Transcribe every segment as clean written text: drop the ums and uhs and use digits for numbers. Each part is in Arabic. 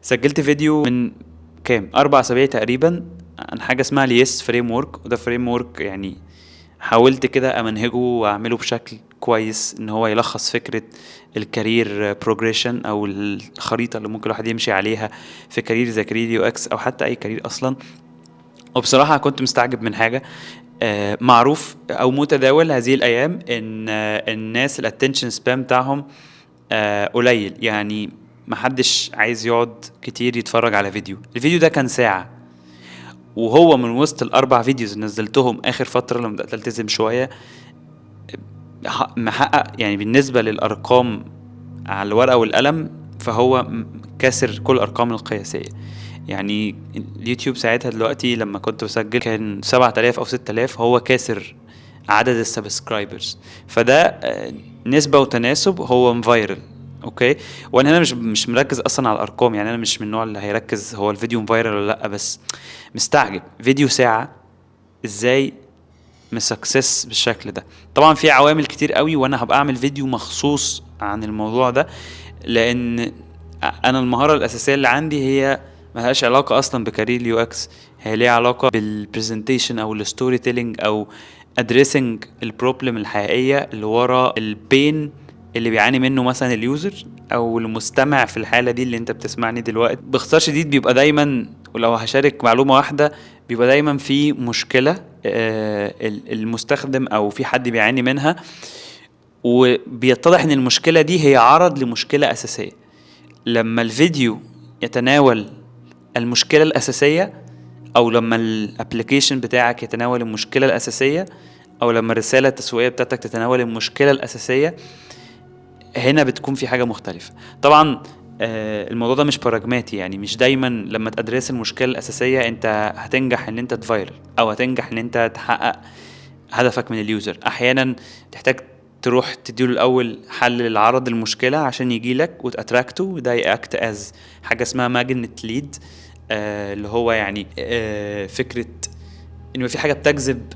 سجلت فيديو من كام 4 اسابيع تقريبا عن حاجه اسمها اليس فريم ورك. وده فريم ورك يعني حاولت كده امنهجه واعمله بشكل كويس ان هو يلخص فكره الكارير بروجريشن او الخريطه اللي ممكن الواحد يمشي عليها في كارير زي كارير يو اكس او حتى اي كارير اصلا. وبصراحه كنت مستعجب من حاجه معروف او متداول هذه الايام ان الناس الاتنشن سبام بتاعهم قليل، يعني محدش عايز يقعد كتير يتفرج على فيديو. الفيديو ده كان ساعة، وهو من وسط ال4 فيديوز اللي نزلتهم اخر فترة لما بدأت التزم شوية محقق يعني بالنسبة للارقام على الورقة والقلم، فهو كاسر كل الارقام القياسية. يعني اليوتيوب ساعتها دلوقتي لما كنت بسجل كان 7000 او 6000، هو كاسر عدد السبسكرايبرز. فده نسبة وتناسب، هو مفايرل. اوكي، وانا هنا مش مركز اصلا على الارقام، يعني انا مش من النوع اللي هيركز هو الفيديو مفايرل ولا لا، بس مستعجب فيديو ساعة ازاي مسكسس بالشكل ده. طبعا في عوامل كتير قوي، وانا هبقى اعمل فيديو مخصوص عن الموضوع ده، لان انا المهارة الاساسية اللي عندي هي ملهاش علاقة اصلا بكارير اليو اكس، هي ليها علاقة بالبرزنتيشن او الستوري تيلينج او ادريسنج البروبلم الحقيقية اللي ورا البين اللي بيعاني منه مثلا اليوزر او المستمع. في الحالة دي اللي انت بتسمعني دلوقتي باختصار شديد بيبقى دايما، ولو هشارك معلومة واحدة، بيبقى دايما في مشكلة المستخدم او في حد بيعاني منها، وبيتضح ان المشكلة دي هي عرض لمشكلة اساسية. لما الفيديو يتناول المشكلة الاساسية، او لما الابليكيشن بتاعك يتناول المشكلة الاساسية، او لما الرسالة التسويقية بتاعتك تتناول المشكلة الاساسية، هنا بتكون في حاجة مختلفة. طبعا الموضوع ده مش براجماتي، يعني مش دايما لما تدرس المشكلة الأساسية انت هتنجح ان انت تفايرل او هتنجح ان انت تحقق هدفك من اليوزر. احيانا تحتاج تروح تديله الاول حل للعرض المشكلة عشان يجيلك وتاتراكته، وده يأكت از حاجة اسمها ماجنت ليد، اللي هو يعني فكرة انه في حاجة بتجذب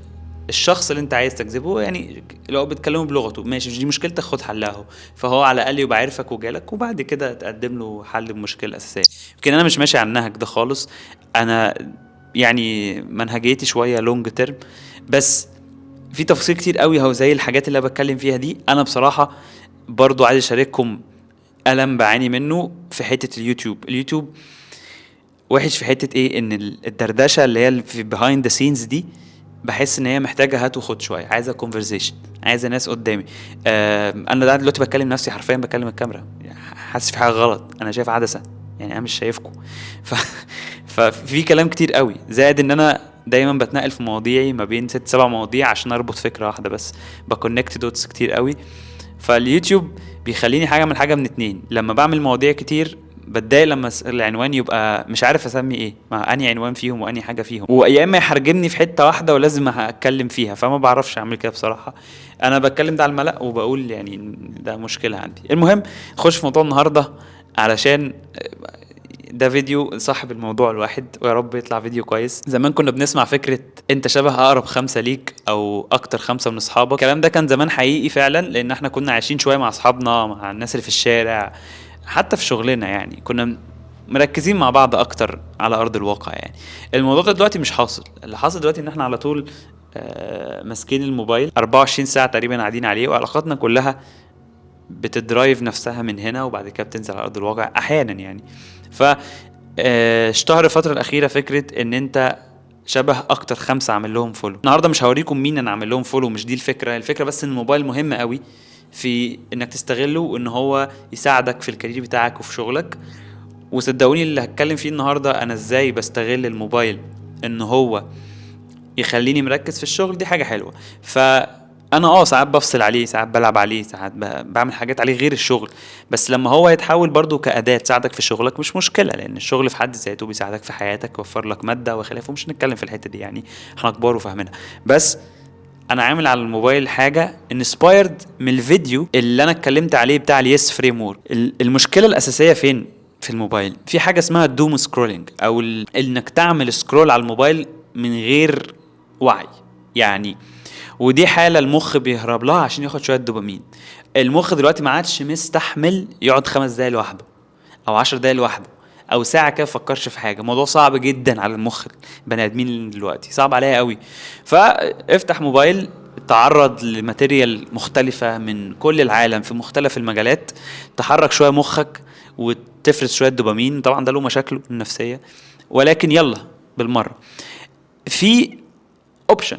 الشخص اللي انت عايز تجذبه. يعني لو بتكلمه بلغته ماشي، مش دي مشكلتك، خد حلها هو. فهو على الاقل يبقى عارفك وجالك، وبعد كده تقدم له حل المشكله الاساسيه. يمكن انا مش ماشي على النهج ده خالص، انا يعني منهجيتي شويه لونج تيرم، بس في تفاصيل كتير قوي هو زي الحاجات اللي انا بتكلم فيها دي. انا بصراحه برضو عايز اشارككم الم بعاني منه في حته اليوتيوب وحش في حته ايه، ان الدردشه اللي هي في behind the scenes دي بحس ان هي محتاجه هات وخد شويه، عايزه كونفرزيشن، عايزه ناس قدامي. انا ده دلوقتي بكلم نفسي حرفيا، بكلم الكاميرا، حاسس في حاجه غلط، انا شايف عدسه، يعني انا مش شايفكم. ف... ففي كلام كتير قوي، زائد ان انا دايما بتنقل في مواضيعي ما بين 6 7 مواضيع عشان اربط فكره واحده بس، بكونكت دوتس كتير قوي. فاليوتيوب بيخليني حاجه من حاجه من اتنين، لما بعمل مواضيع كتير بتضايق لما العنوان يبقى مش عارف اسمي ايه، مع اني عنوان فيهم واني حاجه فيهم، ويا اما يحرجمني في حته واحده ولازم اتكلم فيها، فما بعرفش اعمل كده بصراحه. انا بتكلم ده على الملأ وبقول يعني ده مشكله عندي. المهم نخش في موضوع النهارده، علشان ده فيديو صاحب الموضوع الواحد، ويا رب يطلع فيديو كويس. زمان كنا بنسمع فكرة انت شبه اقرب 5 ليك او اكتر 5 من اصحابك. الكلام ده كان زمان حقيقي فعلا، لان احنا كنا عايشين شوية مع اصحابنا، مع الناس اللي في الشارع، حتى في شغلنا، يعني كنا مركزين مع بعض اكتر على ارض الواقع. يعني الموضوع ده دلوقتي مش حاصل. اللي حاصل دلوقتي ان احنا على طول ماسكين الموبايل 24 ساعة تقريبا قاعدين عليه، وعلاقاتنا كلها بتدرايف نفسها من هنا، وبعد كده بتنزل على ارض الواقع احيانا يعني. ف اشتهر الفترة الأخيرة فكرة إن أنت شبه أكتر 5 عامل لهم فولو. النهاردة مش هوريكم مين أنا عامل لهم فولو، مش دي الفكرة بس إن الموبايل مهم قوي في إنك تستغله، وإن هو يساعدك في الكارير بتاعك وفي شغلك. وصدقوني اللي هتكلم فيه النهاردة أنا إزاي بستغل الموبايل إن هو يخليني مركز في الشغل، دي حاجة حلوة. فانا ساعات بفصل عليه، ساعات بلعب عليه، ساعات بعمل حاجات عليه غير الشغل. بس لما هو يتحول برضو كأداة تساعدك في شغلك مش مشكلة، لان الشغل في حد ذاته بيساعدك في حياتك، يوفر لك مادة وخلافه، مش نتكلم في الحتة دي يعني، احنا كبار وفاهمينها. بس انا عامل على الموبايل حاجة انسبايرد من الفيديو اللي انا اتكلمت عليه بتاع اليس فريم ورك. المشكلة الاساسية فين في الموبايل؟ في حاجة اسمها الدوم سكرولينج، او انك تعمل سكرول على الموبايل من غير وعي يعني. ودي حالة المخ بيهرب لها عشان ياخد شوية دوبامين. المخ دلوقتي ما عادش مستحمل يقعد 5 دقايق لوحده او 10 دقايق لوحده. او ساعه كده فكرش في حاجه. موضوع صعب جدا على المخ بني ادمين دلوقتي، صعب عليها قوي. فافتح موبايل، تعرض لماتيريال مختلفة من كل العالم في مختلف المجالات، تحرك شوية مخك وتفرز شوية دوبامين. طبعا ده له مشاكله النفسية، ولكن يلا بالمرة. في اوبشن،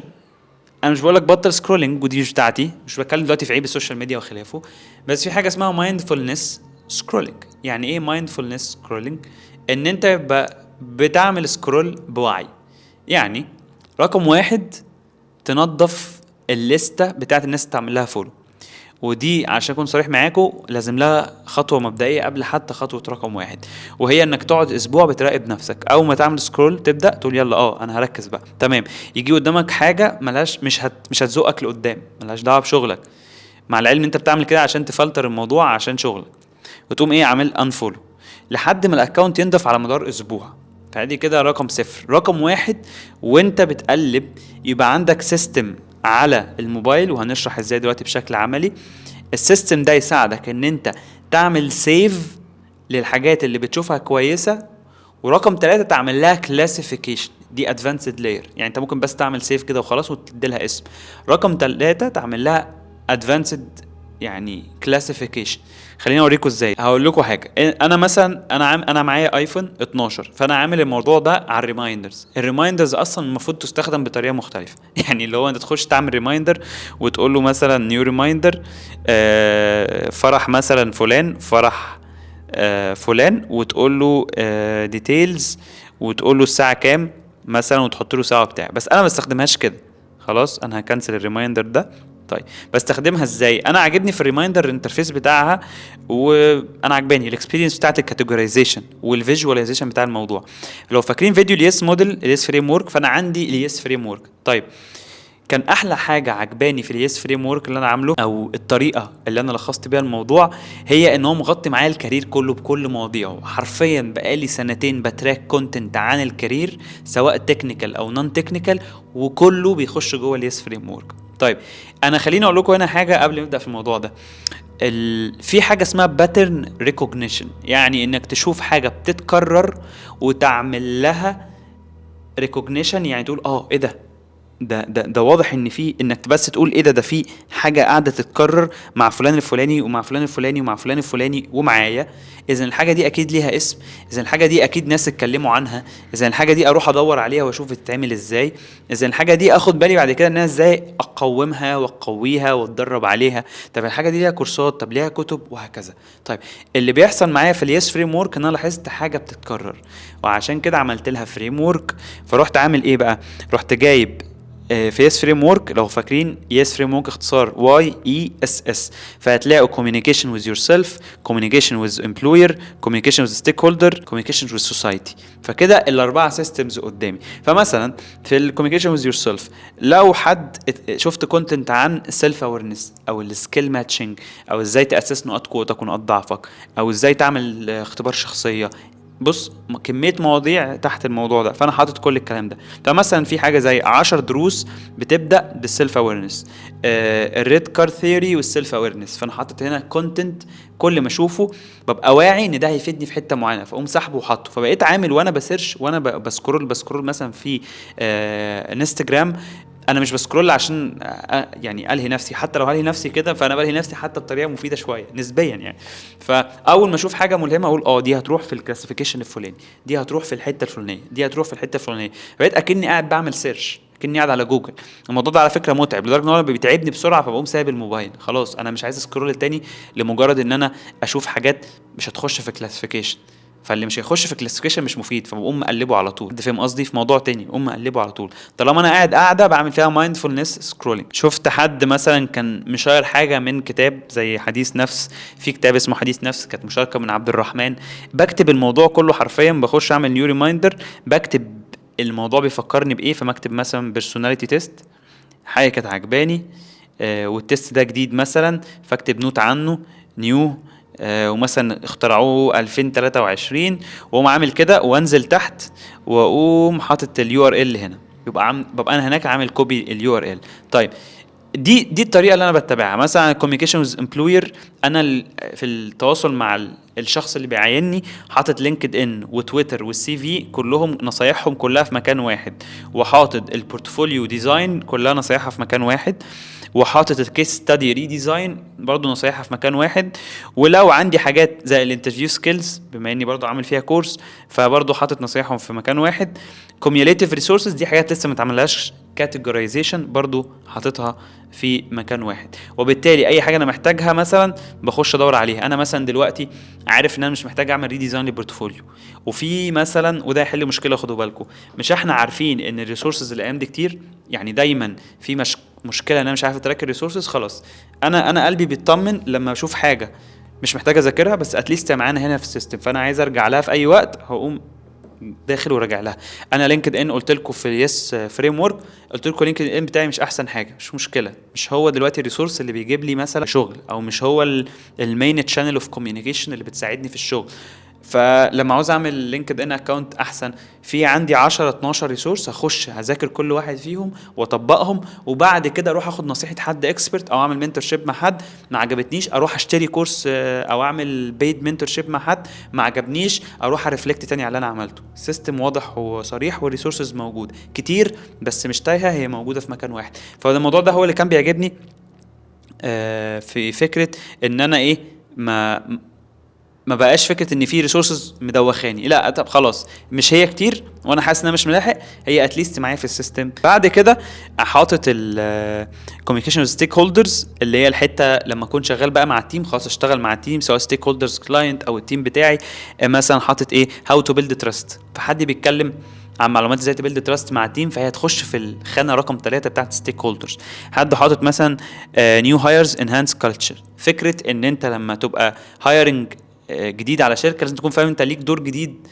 انا مش بقولك بطل سكرولينج ودي مش بتاعتي، مش بتكلم دلوقتي في عيب السوشيال ميديا وخلافه، بس في حاجة اسمها مايندفولنس سكرولينج. يعني ايه مايندفولنس سكرولينج؟ ان انت بتعمل سكرول بوعي. يعني رقم واحد، تنظف الليسته بتاعت الناس اللي تعمل لها فولو. ودي عشان اكون صريح معاكم لازم لها خطوه مبدئيه قبل حتى خطوه رقم واحد، وهي انك تقعد اسبوع بتراقب نفسك. اول ما تعمل سكرول تبدا تقول يلا انا هركز بقى، تمام. يجي قدامك حاجه ملهاش، مش هتزقك لقدام، ملهاش دعوه بشغلك، مع العلم انت بتعمل كده عشان تفلتر الموضوع عشان شغلك، وتقوم عامل انفولو لحد ما الاكونت ينضف على مدار اسبوع. فادي كده رقم صفر. رقم واحد، وانت بتقلب يبقى عندك سيستم على الموبايل، وهنشرح ازاي دلوقتي بشكل عملي. السيستم ده يساعدك ان انت تعمل سيف للحاجات اللي بتشوفها كويسة. ورقم 3، تعمل لها كلاسيفيكيشن، دي ادفانسد لاير. يعني انت ممكن بس تعمل سيف كده وخلاص وتدي لها اسم. رقم 3، تعمل لها ادفانسد يعني كلاسيفيكيشن. خليني اوريكم ازاي. هقول لكم حاجه، انا مثلا انا معايا ايفون 12، فانا عامل الموضوع ده على الريمايندرز. الريمايندرز اصلا المفروض تستخدم بطريقه مختلفه يعني اللي هو انت تخش تعمل ريمايندر وتقول له مثلا نيو ريمايندر فرح مثلا فلان، فرح فلان، وتقول له ديتيلز، وتقول له الساعه كام مثلا، وتحط له ساعه بتاع. بس انا ما بستخدمهاش كده، خلاص انا هكنسل الريمايندر ده. طيب بستخدمها ازاي؟ انا عاجبني في الريمايندر الانترفيس بتاعها، وانا عجباني الاكسبيرينس بتاعت الكاتيجورايزيشن والفيجواليزيشن بتاع الموضوع. لو فاكرين فيديو اليس موديل، اليس فريم ورك، فانا عندي اليس فريم ورك. طيب كان احلى حاجه عجباني في اليس فريم ورك اللي انا عامله، او الطريقه اللي انا لخصت بيها الموضوع، هي ان هو مغطي معايا الكارير كله بكل مواضيعه. حرفيا بقالي سنتين بتراك كونتنت عن الكارير سواء تكنيكال او نون تكنيكال، وكله بيخش جوه اليس فريم ورك. طيب انا خليني اقول لكم هنا حاجه قبل ما نبدا في الموضوع ده. في حاجه اسمها باترن ريكوجنيشن، يعني انك تشوف حاجه بتتكرر وتعمل لها ريكوجنيشن. يعني تقول ايه ده واضح ان في، انك بس تقول ده في حاجه قاعده تتكرر مع فلان الفلاني ومع فلان الفلاني ومع فلان الفلاني ومعايا، اذا الحاجه دي اكيد ليها اسم، اذا الحاجه دي اكيد ناس اتكلموا عنها، اذا الحاجه دي اروح ادور عليها واشوف بتتعمل ازاي، اذا الحاجه دي اخد بالي بعد كده انها ازاي اقومها واقويها واتدرب عليها. طب الحاجه دي ليها كورسات، طب ليها كتب، وهكذا. طيب اللي بيحصل معايا في اليس فريم ورك ان انا لاحظت حاجه بتتكرر، وعشان كده عملت لها فريم ورك. فرحت عامل ايه بقى؟ رحت جايب في يس فريم ورك، لو فاكرين يس فريم ورك اختصار واي اي اس اس، فهتلاقوا communication with yourself, communication with employer, communication with stakeholder, communication with society. فكده الاربعه سيستمز قدامي. فمثلا في الكوميونيكيشن with yourself، لو حد شفت كونتنت عن السيلف اويرنس او السكيل ماتشنج، او ازاي تاسس نقاط قوتك ونقاط ضعفك، او ازاي تعمل اختبار شخصيه، بص كميه مواضيع تحت الموضوع ده، فانا حاطط كل الكلام ده. فمثلا في حاجه زي 10 دروس بتبدا بالسيلف اويرنس، الريد كار ثيوري والسيلف اويرنس، فانا حاطط هنا كونتنت كل ما اشوفه ببقى واعي ان ده هيفيدني في حته معينه، فاقوم سحبه وحاطه. فبقيت عامل وانا بسيرش وانا بسكرول مثلا في انستجرام، انا مش بسكرول عشان يعني الهي نفسي، حتى لو هلهي نفسي كده فانا بلهي نفسي حتى بطريقه مفيده شويه نسبيا يعني. فاول ما اشوف حاجه ملهمه اقول دي هتروح في الكلاسيفيكيشن الفلاني، دي هتروح في الحته الفلانيه، دي هتروح في الحته الفلانيه. بقيت اكني قاعد بعمل سيرش، اكني قاعد على جوجل. الموضوع ده على فكره متعب لدرجه ان هو بيتعبني بسرعه، فبقوم سايب الموبايل خلاص، انا مش عايز اسكرول تاني لمجرد ان انا اشوف حاجات مش هتخش في كلاسيفيكيشن. فاللي مش هيخش في كلاسيفيكيشن مش مفيد، فبقوم مقلبه على طول. انت فاهم قصدي؟ في موضوع تاني اقوم مقلبه على طول طالما انا قاعده بعمل فيها مايندفولنس سكرولينج. شفت حد مثلا كان مشاير حاجه من كتاب زي حديث نفس، في كتاب اسمه حديث نفس كانت مشاركه من عبد الرحمن، بكتب الموضوع كله حرفيا، بخش اعمل نيو ريمايندر، بكتب الموضوع بيفكرني بايه، فمكتب مثلا بيرسوناليتي تيست، حاجه كانت عجباني والتيست ده جديد مثلا، فاكتب نوت عنه نيو ومثلا اخترعوه 2023، واقوم عامل كده وانزل تحت واقوم حاطط اليو ار ال هنا، ببقى انا هناك عامل كوبي اليو ار ال. طيب دي الطريقه اللي انا بتبعها. مثلا الكوميونيكيشن ويز امبلوير، انا في التواصل مع الشخص اللي بيعيني حاطط لينكد ان وتويتر والسي في كلهم نصايحهم كلها في مكان واحد، وحاطط البورتفوليو ديزاين كلها نصايحها في مكان واحد، وحاطط الكيس ستادي ريديزاين برضو نصايحها في مكان واحد. ولو عندي حاجات زي الانترفيو سكيلز بما اني برضو عامل فيها كورس، فبرضو حاطط نصايحهم في مكان واحد. كوميوليتيف ريسورسز دي حاجات لسه ما اتعملهاش كاتيجورايزيشن، برضو حاططها في مكان واحد. وبالتالي اي حاجه انا محتاجها مثلا بخش ادور عليها. انا مثلا دلوقتي عارف ان انا مش محتاج اعمل ريديزاين للبورتفوليو، وفي مثلا، وده هيحل مشكله خدوا بالكم، مش احنا عارفين ان الريسورسز الايام دي كتير، يعني دايما في مشكله ان انا مش عارف اتراك الريسورسز. خلاص انا قلبي بيطمن لما اشوف حاجه مش محتاج اذاكرها، بس اتليست معانا هنا في السيستم، فانا عايز ارجع لها في اي وقت هقوم داخل وراجع لها. انا لينكد ان قلت لكم في اليس فريم ورك، قلت لكم لينكد ان بتاعي مش احسن حاجه، مش مشكله، مش هو دلوقتي الريسورس اللي بيجيب لي مثلا شغل، او مش هو المين تشانل اوف كوميونيكيشن اللي بتساعدني في الشغل. فلما عاوز اعمل لينكد ان اكونت احسن، في عندي 10 12 ريسورس، هخش هذاكر كل واحد فيهم واطبقهم، وبعد كده اروح اخد نصيحه حد اكسبرت او اعمل منتورشيب مع حد. ما عجبتنيش اروح اشتري كورس او اعمل بيد منتورشيب مع حد. ما عجبنيش اروح ارفلكت تاني على اللي انا عملته. السيستم واضح وصريح، والريسورسز موجود كتير بس مش تايهه، هي موجوده في مكان واحد. فالموضوع ده هو اللي كان بيعجبني في فكره ان انا ايه، ما بقاش فكره ان في ريسورسز مدوخاني، لا طب خلاص مش هي كتير وانا حاسس ان انا مش ملاحق، هي اتليست معايا في السيستم. بعد كده حاطط الكوميونيكيشن ستيك هولدرز، اللي هي الحته لما اكون شغال بقى مع التيم، خلاص اشتغل مع التيم سواء ستيك هولدرز كلاينت او التيم بتاعي. مثلا حاطط ايه، هاو تو بيلد تراست، فحد بيتكلم عن معلومات ازاي تبيلد تراست مع التيم، فهي تخش في الخانه رقم 3 بتاعت ستيك هولدرز. حد حاطط مثلا نيو هايرز انهانس كلتشر، فكره ان انت لما تبقى هايرنج جديد على شركه لازم تكون فاهم انت ليك دور جديد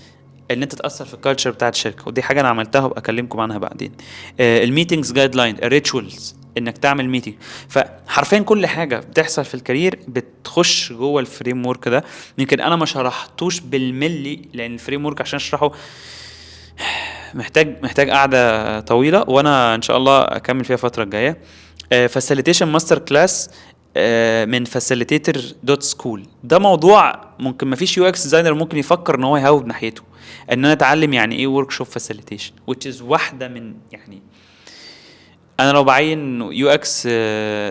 ان انت تاثر في الكالتشر بتاعه الشركه، ودي حاجه انا عملتها وابقى اكلمكم عنها بعدين. الميتنجز جايد لاين، الريتشوالز، انك تعمل ميتنج. فحرفيا كل حاجه بتحصل في الكارير بتخش جوه الفريم ورك ده. يمكن انا ما شرحتوش بالملي لان الفريم ورك عشان اشرحه محتاج قعده طويله، وانا ان شاء الله اكمل فيها الفتره الجايه. فاسيليتيشن ماستر كلاس من فاسيليتيتر دوت سكول، ده موضوع ممكن ما فيش يو اكس ديزاينر ممكن يفكر ان هو يهاود ناحيته، ان انا اتعلم يعني ايه ورك شوب فاسيليتيشن، which is واحده من، يعني انا لو بعين يو اكس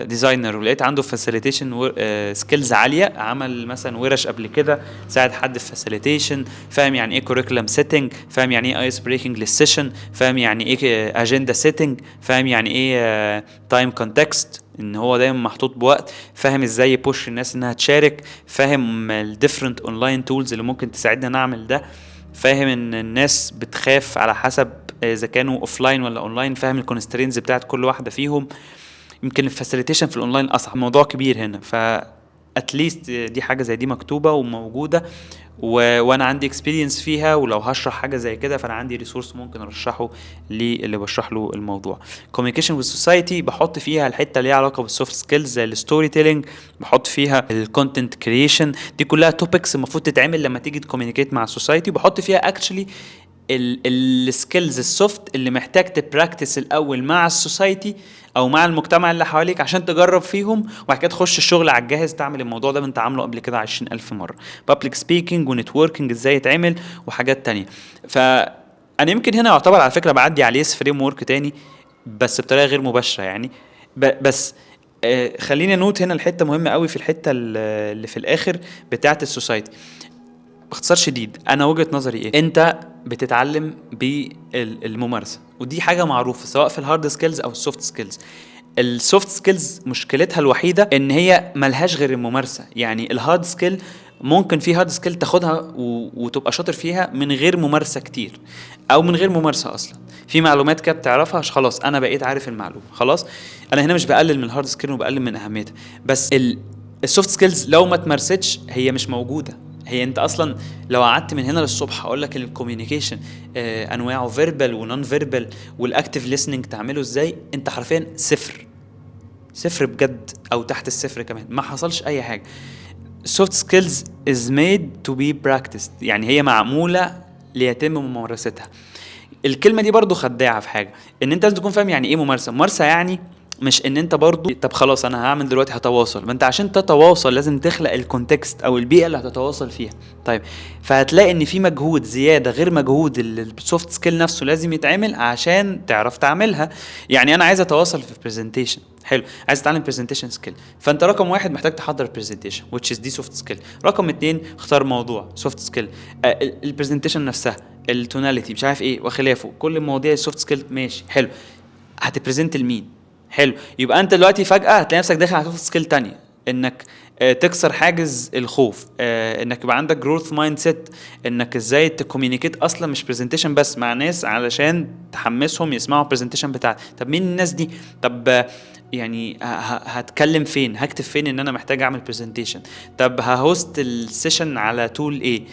ديزاينر ولقيت عنده فاسيليتيشن سكيلز عاليه، عمل مثلا ورش قبل كده، ساعد حد في فاسيليتيشن، فاهم يعني ايه كوريكولم سيتنج، فاهم يعني ايه ايس بريكنج للسيشن، فاهم يعني ايه اجندا سيتنج، فاهم يعني ايه تايم كونتكست ان هو دايما محطوط بوقت، فاهم ازاي يبوش الناس انها تشارك، فاهم الديفرنت اونلاين تولز اللي ممكن تساعدنا نعمل ده، فاهم ان الناس بتخاف على حسب اذا كانوا اوفلاين ولا اونلاين، فاهم الكونسترينز بتاعت كل واحده فيهم. يمكن الفاسيليتيشن في الاونلاين اصعب، موضوع كبير هنا، ف اتليست دي حاجه زي دي مكتوبه وموجوده وانا عندي اكسبيرينس فيها، ولو هشرح حاجه زي كده فانا عندي ريسورس ممكن ارشحه للي بشرح له الموضوع. كوميونيكيشن وذ سوسايتي بحط فيها الحته اللي ليها علاقه بالسوفت سكيلز زي الستوري تيلينج، بحط فيها الكونتنت كرييشن، دي كلها توبكس المفروض تتعمل لما تيجي تكوميونيكيت مع السوسايتي. بحط فيها اكشلي السكيلز السوفت اللي محتاج تبراكتس الاول مع السوسايتي او مع المجتمع اللي حواليك عشان تجرب فيهم، وبعد كده تخش الشغل على الجاهز تعمل الموضوع ده انت عامله قبل كده 20,000 مره. بابليك سبيكينج ونتوركينج ازاي يتعمل وحاجات تانية. فانا يمكن هنا يعتبر على فكره بعدي على يس فريم ورك تاني بس بطريقه غير مباشره يعني. بس خلينا نوت هنا الحته مهمه قوي في الحته اللي في الاخر بتاعه السوسايتي. باختصار شديد انا وجهة نظري ايه، انت بتتعلم بالممارسه، ودي حاجه معروفه سواء في الهارد سكيلز او السوفت سكيلز. السوفت سكيلز مشكلتها الوحيده ان هي ملهاش غير الممارسه. يعني الهارد سكيل ممكن في هارد سكيل تاخدها وتبقى شاطر فيها من غير ممارسه كتير، او من غير ممارسه اصلا. في معلومات كده بتعرفها خلاص انا بقيت عارف المعلومه خلاص. انا هنا مش بقلل من الهارد سكيل وبقلل من اهميتها، بس السوفت سكيلز لو ما تمارستش هي مش موجوده. هي انت اصلا لو قعدت من هنا للصبح اقول لك الكوميونيكيشن انواعه فيربال ونون فيربال والاكتيف ليسننج تعمله ازاي، انت حرفيا صفر بجد، او تحت الصفر كمان، ما حصلش اي حاجه. soft skills is made to be practiced، يعني هي معموله ليتم ممارستها. الكلمه دي برضو خداعه في حاجه، ان انت لازم تكون فاهم يعني ايه ممارسه. ممارسه يعني مش ان انت برضو طب خلاص انا هعمل دلوقتي هتواصل، ما انت عشان تتواصل لازم تخلق الكونتكست او البيئه اللي هتتواصل فيها. طيب فهتلاقي ان في مجهود زياده غير مجهود السوفت سكيل نفسه لازم يتعمل عشان تعرف تعملها. يعني انا عايز اتواصل في برزنتيشن، حلو، عايز اتعلم برزنتيشن سكيل، فانت رقم واحد محتاج تحضر برزنتيشن which is دي سوفت سكيل. رقم اتنين اختار موضوع سوفت سكيل، البرزنتيشن نفسها، التوناليتي، مش عارف ايه وخلافه، كل المواضيع السوفت سكيل ماشي حلو. هتبرزنت لمين؟ حلو، يبقى انت دلوقتي فجأة هتلاقي نفسك داخل على سوفت سكيل تانية، انك تكسر حاجز الخوف، انك يبقى عندك جروث مايند سيت، انك ازاي تكوميونيكيت اصلا مش برزنتيشن بس مع ناس علشان تحمسهم يسمعوا البرزنتيشن بتاعتك. طب مين الناس دي؟ طب يعني هتكلم فين، هكتب فين ان انا محتاج اعمل برزنتيشن، طب ههوست السيشن على تول ايه،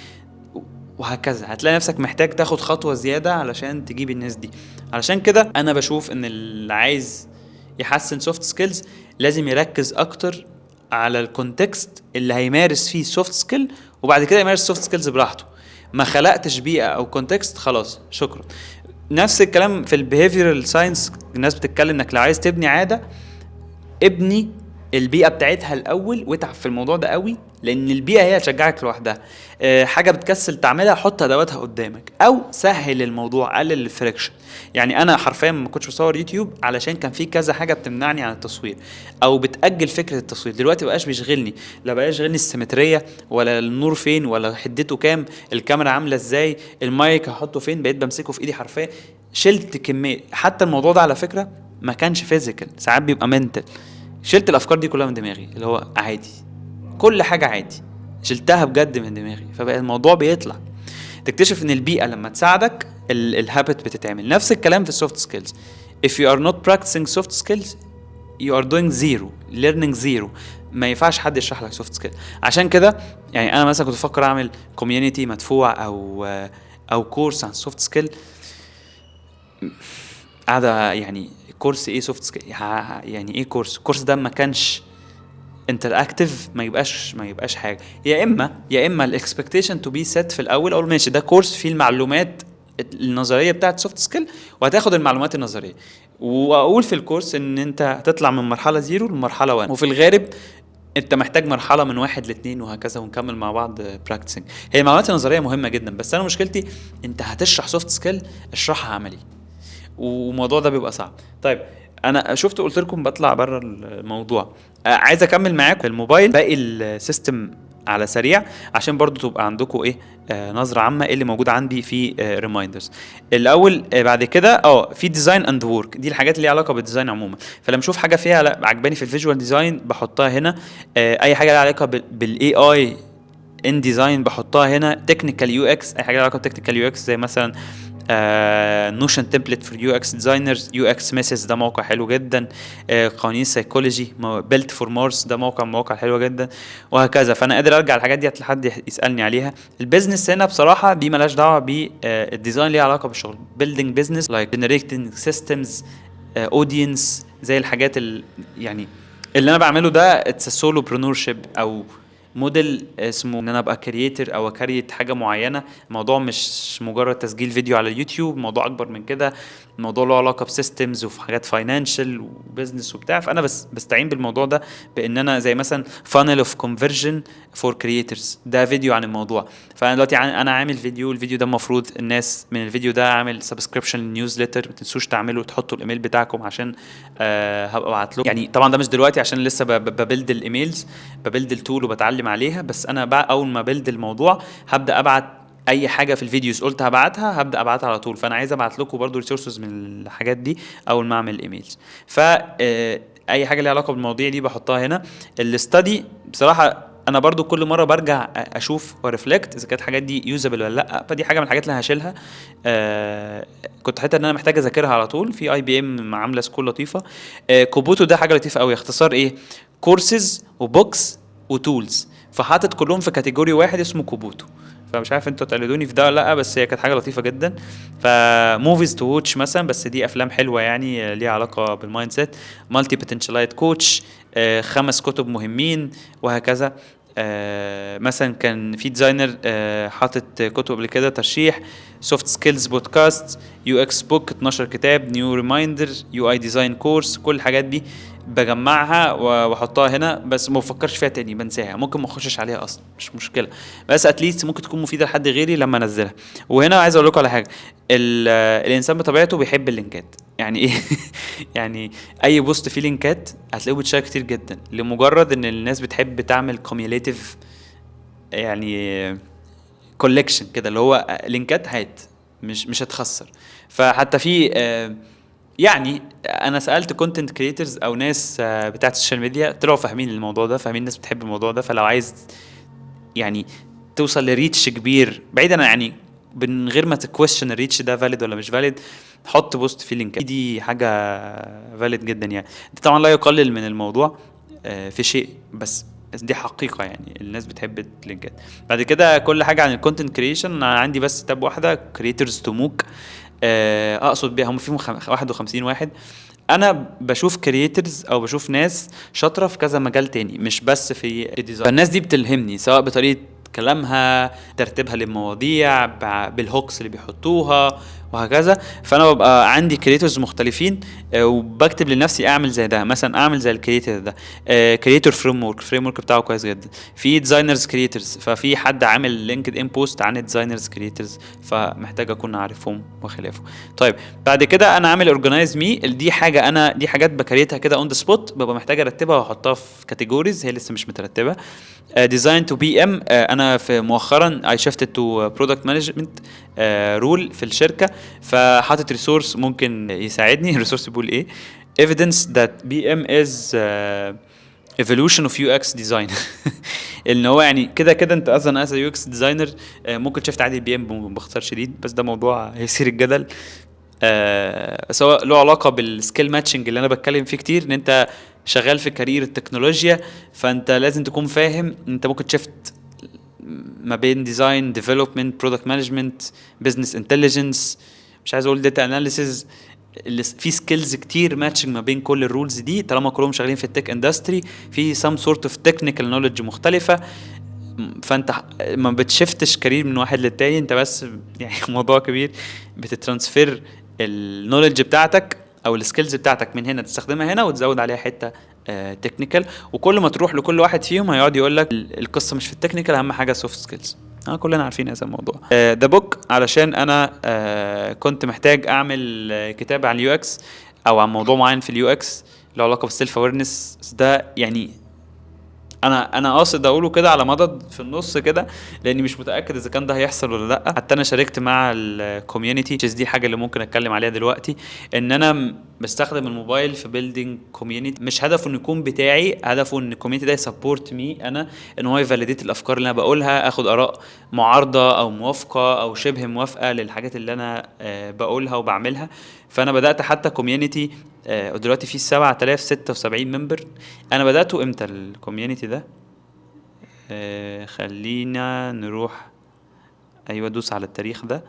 وهكذا. هتلاقي نفسك محتاج تاخد خطوة زيادة علشان تجيب الناس دي. علشان كده انا بشوف ان اللي عايز يحسن سوفت سكيلز لازم يركز اكتر على الكونتكست اللي هيمارس فيه سوفت سكيل، وبعد كده يمارس سوفت سكيلز براحته. ما خلقتش بيئة او كونتكست، خلاص شكرا. نفس الكلام في البيهيفيرال ساينس، الناس بتتكلم انك لو عايز تبني عادة، ابني البيئه بتاعتها الاول واتعب في الموضوع ده قوي، لان البيئه هي هتشجعك لوحدها. حاجه بتكسل تعملها حط ادواتها قدامك، او سهل الموضوع، قلل الفريكشن. يعني انا حرفيا ما كنتش بصور يوتيوب علشان كان في كذا حاجه بتمنعني عن التصوير او بتاجل فكره التصوير. دلوقتي بقاش بيشغلني، لا بقاش يشغلني السيمتريه ولا النور فين ولا حدته كام، الكاميرا عامله ازاي، المايك هحطه فين، بقيت بمسكه في ايدي حرفيا. شلت كميه. حتى الموضوع ده على فكره ما كانش فيزيكال، ساعات بيبقى منتل. شلت الافكار دي كلها من دماغي، اللي هو عادي، كل حاجه عادي، شلتها بجد من دماغي. فبقى الموضوع بيطلع. تكتشف ان البيئه لما تساعدك الهابت بتتعمل. نفس الكلام في السوفت سكيلز. if you are not practicing soft skills you are doing zero, learning zero. ما ينفعش حد يشرح لك سوفت سكيل. عشان كده يعني انا مثلا كنت بفكر اعمل كوميونتي مدفوع او كورس عن سوفت سكيل. قاعده يعني كورس ايه سوفت سكيل؟ يعني ايه كورس ده ما كانش انتراكتيف، ما يبقاش حاجه. يا اما الاكسبكتيشن تو بي سيت في الاول، اقول ماشي ده كورس فيه المعلومات النظريه بتاعت سوفت سكيل، وهتاخد المعلومات النظريه، واقول في الكورس ان انت هتطلع من مرحله 0 لمرحله 1، وفي الغالب انت محتاج مرحله من 1 ل2 وهكذا، ونكمل مع بعض براكتسنج. هي المعلومات النظريه مهمه جدا، بس انا مشكلتي انت هتشرح سوفت سكيل، اشرحها عملي، والموضوع ده بيبقى صعب. طيب انا شفت قلت لكم بطلع بره الموضوع، عايز اكمل معاكم في الموبايل باقي السيستم على سريع، عشان برضو تبقى عندكم ايه نظره عامه ايه اللي موجود عندي في ريمايندرز الاول. بعد كده في ديزاين اند وورك، دي الحاجات اللي ليها علاقه بالديزاين عموما. فلما اشوف حاجه فيها لا عجباني في الفيجوال ديزاين بحطها هنا. اي حاجه ليها علاقه بالاي اي ان ديزاين بحطها هنا. تكنيكال يو اكس، اي حاجه ليها علاقه بتكنيكال يو اكس زي مثلا نوشن تمبلت فور يو اكس ديزاينرز، يو اكس ميسز ده موقع حلو جدا. قوانين سايكولوجي، بيلت فور مارس ده مواقع حلوه جدا، وهكذا. فانا قادر ارجع الحاجات دي لحد يسالني عليها. البيزنس هنا بصراحه دي مالهاش دعوه بالديزاين، ليها علاقه بالشغل. بيلدينج بيزنس لايك جنريتنج سيستمز، اودينس، زي الحاجات يعني اللي انا بعمله ده اتس سولو برونور شيب، او موديل اسمه ان انا ابقى كرييتر او اكريت حاجه معينه. الموضوع مش مجرد تسجيل فيديو على اليوتيوب، الموضوع اكبر من كده. الموضوع له علاقه بسيستمز وفي حاجات فاينانشال وبزنس وبتاع. فانا بستعين بالموضوع ده بان انا زي مثلا فانل اوف كونفرجن فور كرييترز، ده فيديو عن الموضوع. فانا دلوقتي انا عامل الفيديو ده المفروض الناس من الفيديو ده عامل سبسكريبشن للنيوزليتر، ما تنسوش تعملوا تحطوا الايميل بتاعكم عشان هبقى ابعت لكم. يعني طبعا ده مش دلوقتي عشان لسه ببلد الايميلز، ببلد التول وبتعلم عليها. بس انا بقى اول ما بلد الموضوع هبدا ابعت اي حاجه في الفيديوز قلت هبعتها، هبدا ابعتها على طول. فانا عايز ابعت لكم برضو ريسورسز من الحاجات دي اول ما اعمل ايميلز. ف اي حاجه ليها علاقه بالمواضيع دي بحطها هنا. الاستادي بصراحه انا برضو كل مره برجع اشوف وريفلكت اذا كانت الحاجات دي يوزابل ولا لا. فدي حاجه من الحاجات اللي هشيلها. كنت حتى ان انا محتاج اذاكرها على طول. في اي بي ام عامله سكول لطيفه. كوبوتو ده حاجه لطيفه قوي، اختصار ايه؟ كورسز وبوكس وتولز، فحاطط كلهم في كاتيجوري واحد اسمه كوبوتو. فمش عارف انتوا تقلدوني في ده ولا لا، بس هي كانت حاجه لطيفه جدا. فموفيز تو واتش مثلا، بس دي افلام حلوه يعني ليها علاقه بالمايند سيت. مالتي بوتنشالايت كوتش، 5 كتب مهمين، وهكذا. مثلا كان في ديزاينر حاطط كتب قبل كده ترشيح: سوفت سكيلز بودكاست، يو اكس بوك 12 كتاب، نيو ريمايندر، يو اي ديزاين كورس. كل الحاجات دي بجمعها واحطها هنا، بس ما بفكرش فيها تاني، بنساها، ممكن ما اخشش عليها اصلا، مش مشكله، بس اتليست ممكن تكون مفيده لحد غيري لما انزلها. وهنا عايز اقول لكم على حاجه: الانسان بطبيعته بيحب اللينكات. يعني ايه؟ يعني اي بوست فيه لينكات هتلاقيه بيتشير كتير جدا، لمجرد ان الناس بتحب تعمل كوميوليتيف، يعني كولكشن كده، اللي هو لينكات هات، مش هتخسر. فحتى في يعني انا سالت كونتنت كريترز او ناس بتاعت السوشيال ميديا، طلعوا فاهمين الموضوع ده، فاهمين الناس بتحب الموضوع ده. فلو عايز يعني توصل لريتش كبير، بعيدا يعني من غير ما تكويشن الريتش ده فاليد ولا مش فاليد، حط بوست فيه لينك، دي حاجه فاليد جدا يعني. دي طبعا لا يقلل من الموضوع في شيء، بس دي حقيقة، يعني الناس بتحب اللينكات. بعد كده كل حاجة عن الكونتنت كريشن، انا عندي بس تاب واحدة: كريترز تو موك. اقصد بيها هم فيهم 51 واحد. انا بشوف كرييترز او بشوف ناس شاطره في كذا مجال تاني، مش بس في الديزاين، فالناس دي بتلهمني سواء بطريقه كلامها، ترتيبها للمواضيع، بالهوكس اللي بيحطوها وهكذا. فانا ببقى عندي كريتورز مختلفين، وبكتب لنفسي اعمل زي ده، مثلا اعمل زي الكريتور ده. كريتور فريم ورك بتاعه كويس جدا. في ديزاينرز كريتورز، ففي حد عامل لينكد ان بوست عن الديزاينرز كريتورز، فمحتاج اكون عارفهم وخلافه. طيب بعد كده انا عامل اورجنايز مي، دي حاجه انا، دي حاجات بكريتها كده اون ذا سبوت، ببقى محتاج ارتبها واحطها في كاتيجوريز، هي لسه مش مترتبه. ديزاين تو بي ام، انا في مؤخرا اي شيفتد تو برودكت مانجمنت رول في الشركه، فحاطط ريسورس ممكن يساعدني. الريسورس بيقول ايه: evidence that BM is evolution of UX design. ان هو يعني كده كده انت اصلا از يو اكس ديزاينر ممكن شفت عادي بي ام باختصار شديد، بس ده موضوع هيثير الجدل. سواء له علاقه بالسكيل ماتشنج اللي انا بتكلم فيه كتير، ان انت شغال في كارير التكنولوجيا، فانت لازم تكون فاهم انت ممكن شفت ما بين ديزاين، ديفلوبمنت، برودكت مانجمنت، بزنس انتليجنس، مش عايز اقول داتا اناليسيز، في سكيلز كتير ماتشنج ما بين كل الرولز دي، طالما كلهم شغالين في التك اندستري، في سام سورت اوف تكنيكال نوليدج مختلفه. فانت ما بتشفتش كارير من واحد للتاني، انت بس يعني موضوع كبير، بتترانسفير النوليدج بتاعتك او السكيلز بتاعتك من هنا تستخدمها هنا، وتزود عليها حته تكنيكال. وكل ما تروح لكل واحد فيهم هيقعد يقول لك القصه مش في التكنيكال، اهم حاجه سوفت سكيلز. كلنا عارفين هذا الموضوع. ده بوك علشان انا كنت محتاج اعمل كتاب عن اليو اكس، او عن موضوع معين في اليو اكس له علاقه بالسيلف اويرنس ده. يعني انا قاصد اقوله كده على مضض في النص كده، لاني مش متاكد اذا كان ده هيحصل ولا لا. حتى انا شاركت مع الكوميونتي، دي حاجه اللي ممكن اتكلم عليها دلوقتي، ان انا بستخدم الموبايل في بيلدينج كوميونتي، مش هدفه انه يكون بتاعي، هدفه ان الكوميونتي ده يسبورت مي انا، ان هو يفاليديت الافكار اللي انا بقولها، اخد اراء معارضه او موافقه او شبه موافقه للحاجات اللي انا بقولها وبعملها. فانا بدات حتى كوميونتي دلوقتي فيه 7076 ممبر. انا بداته امتى الكوميونتي ده؟ خلينا نروح، ايوه دوس على التاريخ ده.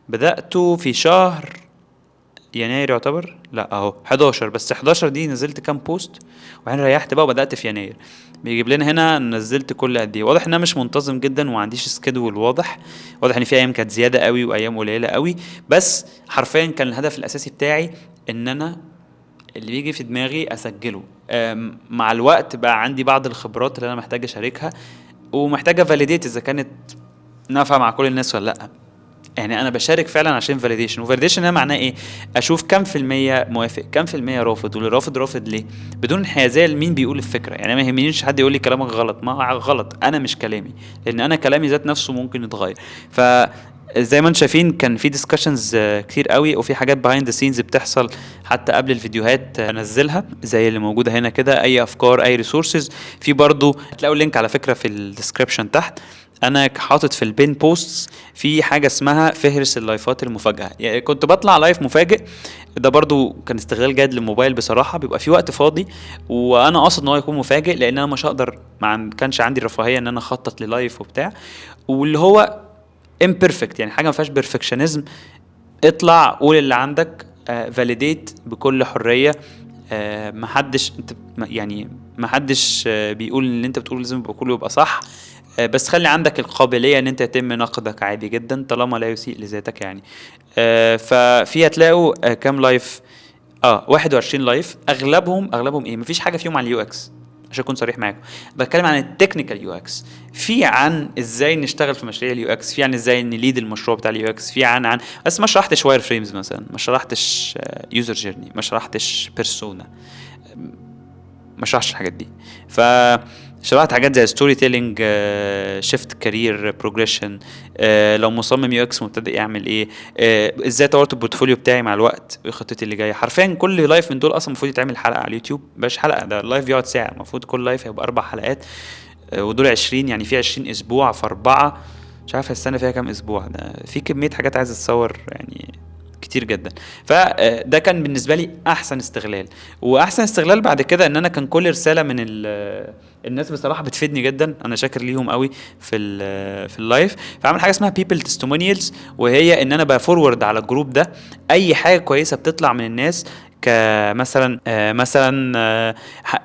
بدأته في شهر يناير يعتبر، لا اهو 11، بس 11 دي نزلت كام بوست، وبعدين ريحت بقى وبدأت في يناير. بيجيب لنا هنا نزلت كل قد ايه. واضح ان انا مش منتظم جدا وما عنديش سكيدول واضح، واضح ان في ايام كانت زياده قوي وايام قليله قوي، بس حرفيا كان الهدف الاساسي بتاعي ان انا اللي بيجي في دماغي اسجله. مع الوقت بقى عندي بعض الخبرات اللي انا محتاج اشاركها، ومحتاجه فاليديت اذا كانت نافعه مع كل الناس ولا لا. يعني انا بشارك فعلا عشان فاليديشن، وفاليديشن ده معناه ايه؟ اشوف كم في المية موافق، كم في المية رافض، واللي رافض رافض ليه، بدون انحيازيه لمين بيقول الفكره. يعني ما يهمنيش حد يقول لي كلامك غلط، ما غلط، انا مش كلامي، لان انا كلامي ذات نفسه ممكن يتغير. ف زي ما انتم شايفين كان في ديسكشنز كتير قوي، وفي حاجات بيهايند ذا سينز بتحصل حتى قبل الفيديوهات انزلها، زي اللي موجوده هنا كده. اي افكار، اي ريسورسز، في برضو هتلاقوا اللينك على فكره في الديسكربشن تحت. انا حاطط في البين بوستس في حاجه اسمها فهرس اللايفات المفاجاه، يعني كنت بطلع لايف مفاجئ، ده برضو كان استغلال جاد للموبايل بصراحه. بيبقى في وقت فاضي وانا قاصد ان هو يكون مفاجئ، لان انا مش هقدر، ما كانش عندي الرفاهيه ان انا اخطط للايف وبتاع، واللي هو imperfect، يعني حاجه ما فيهاش بيرفكشنزم. اطلع قول اللي عندك، فاليديت بكل حريه. محدش انت يعني محدش بيقول ان اللي انت بتقوله لازم يبقى كله يبقى صح. بس خلي عندك القابلية ان انت يتم نقدك عادي جدا طالما لا يسيء لذاتك يعني. ففي هتلاقوا كام لايف؟ 21 لايف، اغلبهم ايه، مفيش حاجه فيهم عن اليو اكس عشان اكون صريح معاكم. بتكلم عن التكنيكال يو اكس، في عن ازاي نشتغل في مشاريع اليو اكس، في عن ازاي نليد المشروع بتاع اليو اكس، في عن بس ما شرحتش واير فريمز مثلا، ما شرحتش يوزر جيرني، ما شرحتش بيرسونا، ما شرحش الحاجات دي. ف شرحت حاجات زي ستوري تيلينج، شيفت كارير بروجريشن، لو مصمم يو اكس مبتدئ يعمل ايه، ازاي طورت البورتفوليو بتاعي مع الوقت، ايه خطتي اللي جايه. حرفيا كل لايف من دول اصلا المفروض يتعمل حلقه على اليوتيوب، مش حلقه، ده اللايف بيقعد ساعه، المفروض كل لايف هيبقى 4 حلقات. ودول 20، يعني في 20 اسبوع في 4، مش عارف السنه فيها كام اسبوع، ده في كميه حاجات عايزه تتصور يعني كتير جدا. فده كان بالنسبه لي احسن استغلال. واحسن استغلال بعد كده ان انا كان كل رساله من الناس بصراحه بتفيدني جدا، انا شاكر ليهم قوي في اللايف. فعمل حاجه اسمها بيبل تستمونيالز، وهي ان انا بفورورد على الجروب ده اي حاجه كويسه بتطلع من الناس. كمثلا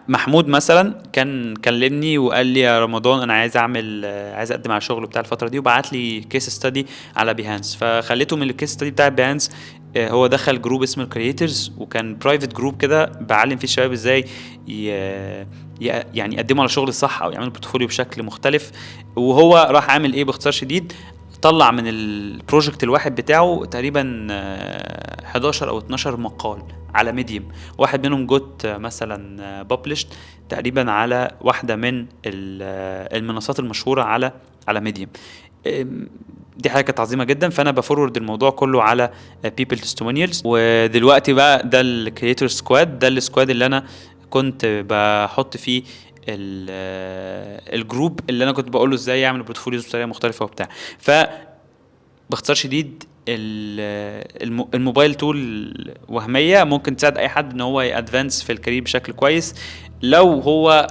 محمود مثلا كان كلمني وقال لي يا رمضان انا عايز اعمل عايز اقدم على شغل بتاع الفتره دي، وبعت لي كيس ستادي على بيهانس، فخليته من الكيس ستادي بتاع بيهانس. هو دخل جروب اسمه الكرييترز، وكان برايفت جروب كده بعلم فيه الشباب ازاي يعني يقدموا على شغل صح او يعملوا بورتفوليو بشكل مختلف. وهو راح عامل ايه باختصار شديد، طلع من البروجكت الواحد بتاعه تقريبا 11 او 12 مقال على ميديم، واحد منهم جوت مثلا ببلشت تقريبا على واحده من المنصات المشهوره على ميديم. دي حاجه كانت عظيمه جدا. فانا بفورورد الموضوع كله على بيبل تستمونيالز. ودلوقتي بقى ده الكرييتور سكواد، ده السكواد اللي انا كنت بحط فيه الجروب اللي انا كنت بقول له ازاي يعمل بورتفوليوز بطريقه مختلفه وبتاع. ف باختصار شديد الموبايل تول وهميه ممكن تساعد اي حد ان هو يادفانس في الكارير بشكل كويس، لو هو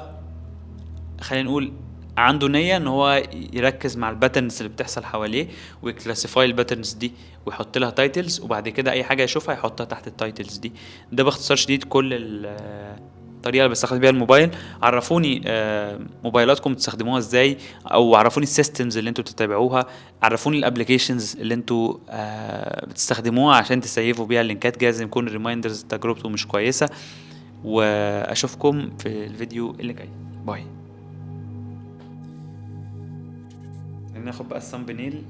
خلينا نقول عنده نية ان هو يركز مع الباترنز اللي بتحصل حواليه ويكلاسيفاي الباترنز دي ويحط لها تايتلز، وبعد كده اي حاجة يشوفها يحطها تحت التايتلز دي. ده باختصار شديد كل الطريقة اللي بستخدم بيها الموبايل. عرفوني موبايلاتكم بتستخدموها ازاي، او عرفوني السيستمز اللي انتوا بتتابعوها، عرفوني الابليكيشنز اللي انتوا بتستخدموها عشان تسيفوا بيها اللينكات، جايز يكون الريمايندرز تجربته مش كويسة. واشوفكم في الفيديو اللي جاي. باي. ناخد بقى الثامبنيل.